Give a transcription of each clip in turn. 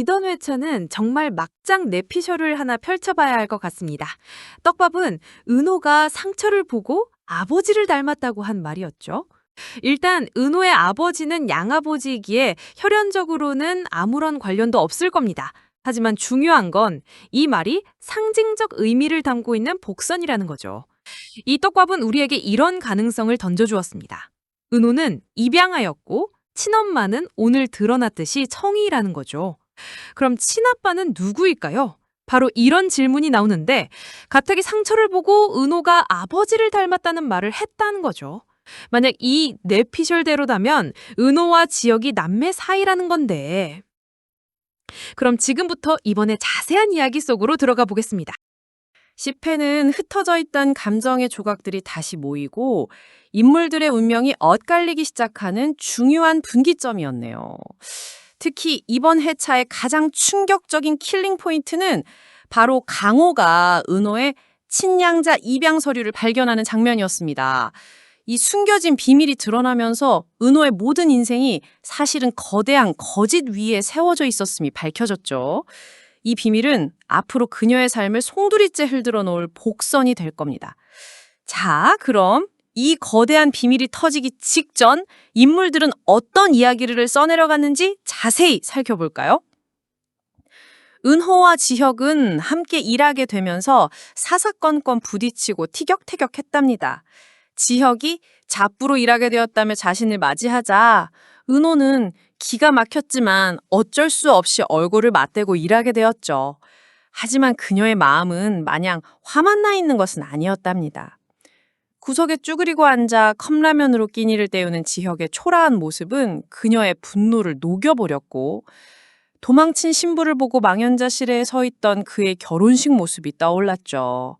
이번 회차는 정말 막장 내피셜을 하나 펼쳐봐야 할 것 같습니다. 떡밥은 은호가 상처를 보고 아버지를 닮았다고 한 말이었죠. 일단 은호의 아버지는 양아버지이기에 혈연적으로는 아무런 관련도 없을 겁니다. 하지만 중요한 건 이 말이 상징적 의미를 담고 있는 복선이라는 거죠. 이 떡밥은 우리에게 이런 가능성을 던져주었습니다. 은호는 입양하였고 친엄마는 오늘 드러났듯이 청이라는 거죠. 그럼 친아빠는 누구일까요? 바로 이런 질문이 나오는데 가택이 상처를 보고 은호가 아버지를 닮았다는 말을 했다는 거죠. 만약 이 뇌피셜대로라면 은호와 지혁이 남매 사이라는 건데. 그럼 지금부터 이번에 자세한 이야기 속으로 들어가 보겠습니다. 10회는 흩어져 있던 감정의 조각들이 다시 모이고 인물들의 운명이 엇갈리기 시작하는 중요한 분기점이었네요. 특히 이번 회차의 가장 충격적인 킬링 포인트는 바로 강호가 은호의 친양자 입양 서류를 발견하는 장면이었습니다. 이 숨겨진 비밀이 드러나면서 은호의 모든 인생이 사실은 거대한 거짓 위에 세워져 있었음이 밝혀졌죠. 이 비밀은 앞으로 그녀의 삶을 송두리째 흔들어 놓을 복선이 될 겁니다. 자, 그럼 이 거대한 비밀이 터지기 직전 인물들은 어떤 이야기를 써내려갔는지 자세히 살펴볼까요? 은호와 지혁은 함께 일하게 되면서 사사건건 부딪히고 티격태격했답니다. 지혁이 잡부로 일하게 되었다며 자신을 맞이하자 은호는 기가 막혔지만 어쩔 수 없이 얼굴을 맞대고 일하게 되었죠. 하지만 그녀의 마음은 마냥 화만 나 있는 것은 아니었답니다. 구석에 쭈그리고 앉아 컵라면으로 끼니를 때우는 지혁의 초라한 모습은 그녀의 분노를 녹여버렸고 도망친 신부를 보고 망연자실에 서 있던 그의 결혼식 모습이 떠올랐죠.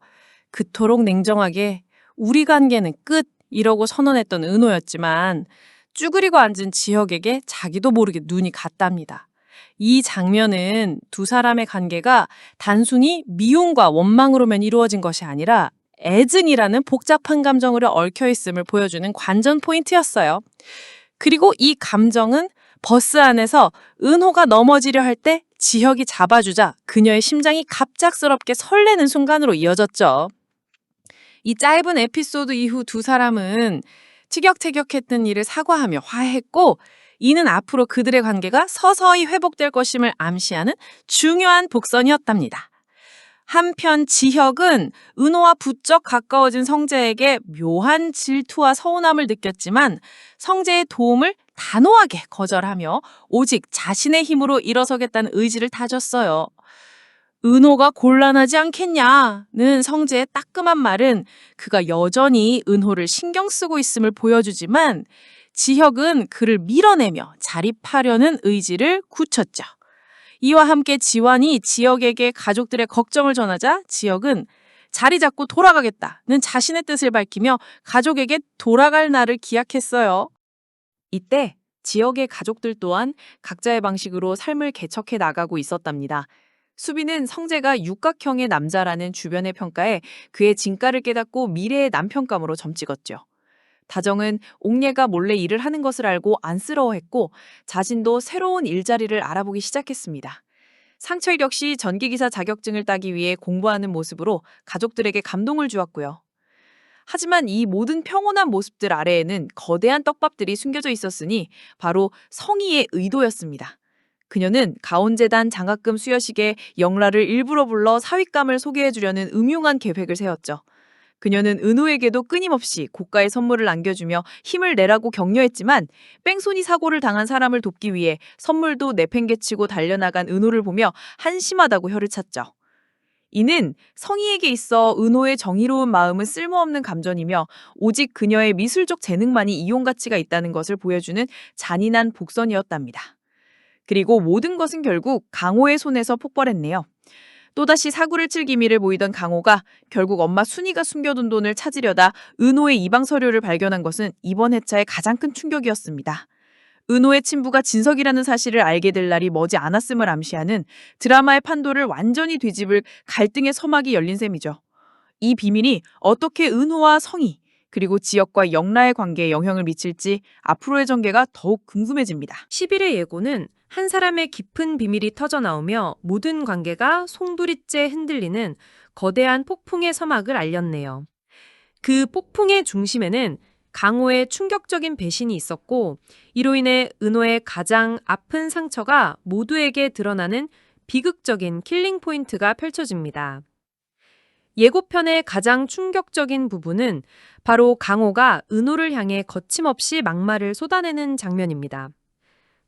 그토록 냉정하게 우리 관계는 끝! 이러고 선언했던 은호였지만 쭈그리고 앉은 지혁에게 자기도 모르게 눈이 갔답니다. 이 장면은 두 사람의 관계가 단순히 미움과 원망으로만 이루어진 것이 아니라 애증이라는 복잡한 감정으로 얽혀있음을 보여주는 관전 포인트였어요. 그리고 이 감정은 버스 안에서 은호가 넘어지려 할 때 지혁이 잡아주자 그녀의 심장이 갑작스럽게 설레는 순간으로 이어졌죠. 이 짧은 에피소드 이후 두 사람은 티격태격했던 일을 사과하며 화해했고 이는 앞으로 그들의 관계가 서서히 회복될 것임을 암시하는 중요한 복선이었답니다. 한편 지혁은 은호와 부쩍 가까워진 성재에게 묘한 질투와 서운함을 느꼈지만 성재의 도움을 단호하게 거절하며 오직 자신의 힘으로 일어서겠다는 의지를 다졌어요. 은호가 곤란하지 않겠냐는 성재의 따끔한 말은 그가 여전히 은호를 신경 쓰고 있음을 보여주지만 지혁은 그를 밀어내며 자립하려는 의지를 굳혔죠. 이와 함께 지환이 지혁에게 가족들의 걱정을 전하자 지혁은 자리 잡고 돌아가겠다는 자신의 뜻을 밝히며 가족에게 돌아갈 날을 기약했어요. 이때 지혁의 가족들 또한 각자의 방식으로 삶을 개척해 나가고 있었답니다. 수빈은 성재가 육각형의 남자라는 주변의 평가에 그의 진가를 깨닫고 미래의 남편감으로 점찍었죠. 다정은 옥예가 몰래 일을 하는 것을 알고 안쓰러워했고 자신도 새로운 일자리를 알아보기 시작했습니다. 상철 역시 전기기사 자격증을 따기 위해 공부하는 모습으로 가족들에게 감동을 주었고요. 하지만 이 모든 평온한 모습들 아래에는 거대한 떡밥들이 숨겨져 있었으니 바로 성희의 의도였습니다. 그녀는 가온재단 장학금 수여식에 영라를 일부러 불러 사윗감을 소개해주려는 음흉한 계획을 세웠죠. 그녀는 은호에게도 끊임없이 고가의 선물을 안겨주며 힘을 내라고 격려했지만 뺑소니 사고를 당한 사람을 돕기 위해 선물도 내팽개치고 달려나간 은호를 보며 한심하다고 혀를 찼죠. 이는 성희에게 있어 은호의 정의로운 마음은 쓸모없는 감정이며 오직 그녀의 미술적 재능만이 이용 가치가 있다는 것을 보여주는 잔인한 복선이었답니다. 그리고 모든 것은 결국 강호의 손에서 폭발했네요. 또다시 사고를 칠 기미를 보이던 강호가 결국 엄마 순이가 숨겨둔 돈을 찾으려다 은호의 입양 서류를 발견한 것은 이번 회차의 가장 큰 충격이었습니다. 은호의 친부가 진석이라는 사실을 알게 될 날이 머지 않았음을 암시하는 드라마의 판도를 완전히 뒤집을 갈등의 서막이 열린 셈이죠. 이 비밀이 어떻게 은호와 성희, 그리고 지역과 영라의 관계에 영향을 미칠지 앞으로의 전개가 더욱 궁금해집니다. 10일의 예고는 한 사람의 깊은 비밀이 터져나오며 모든 관계가 송두리째 흔들리는 거대한 폭풍의 서막을 알렸네요. 그 폭풍의 중심에는 강호의 충격적인 배신이 있었고, 이로 인해 은호의 가장 아픈 상처가 모두에게 드러나는 비극적인 킬링 포인트가 펼쳐집니다. 예고편의 가장 충격적인 부분은 바로 강호가 은호를 향해 거침없이 막말을 쏟아내는 장면입니다.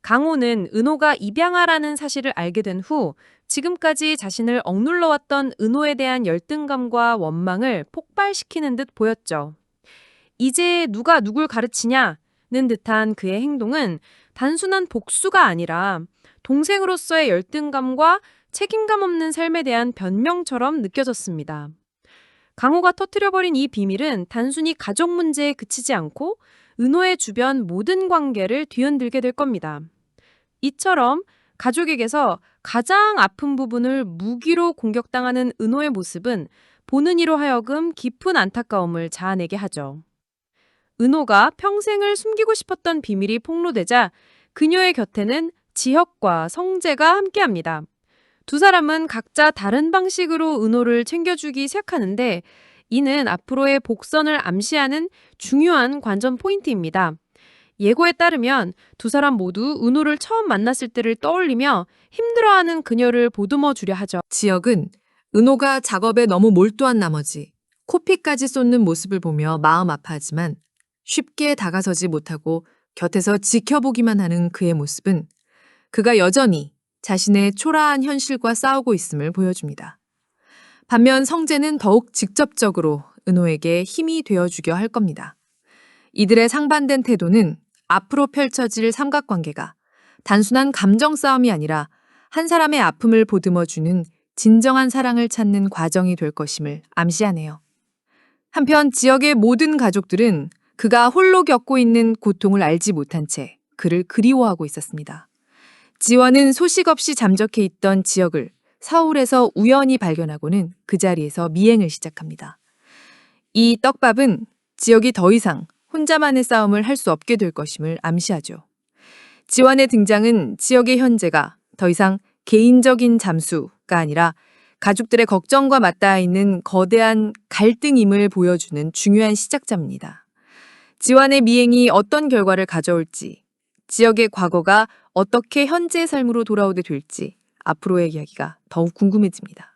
강호는 은호가 입양아라는 사실을 알게 된 후 지금까지 자신을 억눌러왔던 은호에 대한 열등감과 원망을 폭발시키는 듯 보였죠. 이제 누가 누굴 가르치냐는 듯한 그의 행동은 단순한 복수가 아니라 동생으로서의 열등감과 책임감 없는 삶에 대한 변명처럼 느껴졌습니다. 강호가 터뜨려버린 이 비밀은 단순히 가족 문제에 그치지 않고 은호의 주변 모든 관계를 뒤흔들게 될 겁니다. 이처럼 가족에게서 가장 아픈 부분을 무기로 공격당하는 은호의 모습은 보는 이로 하여금 깊은 안타까움을 자아내게 하죠. 은호가 평생을 숨기고 싶었던 비밀이 폭로되자 그녀의 곁에는 지혁과 성재가 함께합니다. 두 사람은 각자 다른 방식으로 은호를 챙겨주기 시작하는데 이는 앞으로의 복선을 암시하는 중요한 관전 포인트입니다. 예고에 따르면 두 사람 모두 은호를 처음 만났을 때를 떠올리며 힘들어하는 그녀를 보듬어 주려 하죠. 지혁은 은호가 작업에 너무 몰두한 나머지 코피까지 쏟는 모습을 보며 마음 아파하지만 쉽게 다가서지 못하고 곁에서 지켜보기만 하는 그의 모습은 그가 여전히 자신의 초라한 현실과 싸우고 있음을 보여줍니다. 반면 성재는 더욱 직접적으로 은호에게 힘이 되어주려 할 겁니다. 이들의 상반된 태도는 앞으로 펼쳐질 삼각관계가 단순한 감정 싸움이 아니라 한 사람의 아픔을 보듬어주는 진정한 사랑을 찾는 과정이 될 것임을 암시하네요. 한편 지역의 모든 가족들은 그가 홀로 겪고 있는 고통을 알지 못한 채 그를 그리워하고 있었습니다. 지원은 소식 없이 잠적해 있던 지역을 서울에서 우연히 발견하고는 그 자리에서 미행을 시작합니다. 이 떡밥은 지역이 더 이상 혼자만의 싸움을 할 수 없게 될 것임을 암시하죠. 지원의 등장은 지역의 현재가 더 이상 개인적인 잠수가 아니라 가족들의 걱정과 맞닿아 있는 거대한 갈등임을 보여주는 중요한 시작점입니다. 지원의 미행이 어떤 결과를 가져올지, 지역의 과거가 어떻게 현재의 삶으로 돌아오게 될지 앞으로의 이야기가 더욱 궁금해집니다.